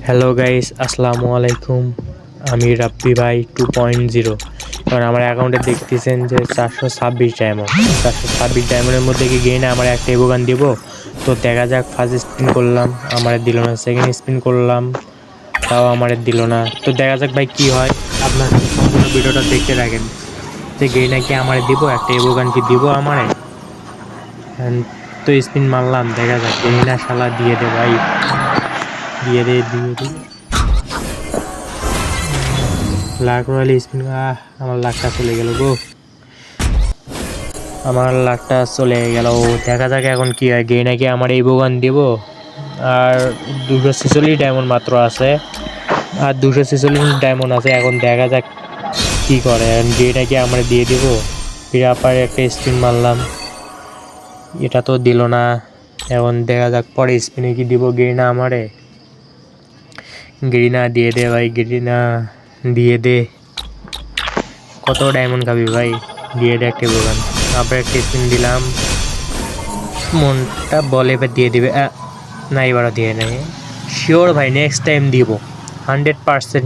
Hello guys, আসসালামু আলাইকুম। আমি রাব্বি ভাই 2.0। কারণ আমার অ্যাকাউন্টে দেখতেছেন যে 426 ডায়মন্ড। 426 ডায়মন্ডের মধ্যে কি গেইনে আমার একটা এবোগান দিব। তো দেখা যাক, ফার্স্ট স্পিন করলাম, আমার দিল না। সেকেন্ড স্পিন করলাম, তাও আমার দিল না। তো দেখা যাক ভাই কি হয়। আপনার সম্পূর্ণ ভিডিওটা দেখতে রাখেন যে গেইনা কি আমার দিব, একটা এবোগান কি দিব আমারে। তো স্পিন মারলাম, দেখা যাক গেইনা শালা দিয়ে দে ভাই, দিয়ে দে দিয়ে দে। লাখ রয়্যাল স্পিন, আমার লাখটা চলে গেল গো, আমার লাখটা চলে গেল। দেখা যাক এখন কি হয়, গেই নাকি আমার এই বোগান দিব। আর 246 ডায়মন্ড মাত্র আছে, আর 246 ডায়মন্ড আছে। এখন দেখা যাক কি করে, গেই নাকি আমার দিয়ে দিব। ফিরে আবার একটা স্পিন মারলাম, এটা তো দিল না। এখন দেখা যাক পরে স্পিনে কি দিব গেই না আমারে। গেরিনা দিয়ে দে ভাই, গেরিনা দিয়ে দে। কত ডায়মন্ড খাবি ভাই, দিয়ে দে একটা বোগান। আবার একটা স্পিন দিলাম, মনটা বলে এবার দিয়ে দিবে। না, এবারও দিয়ে নেই। শিওর ভাই, নেক্সট টাইম দিব, 100%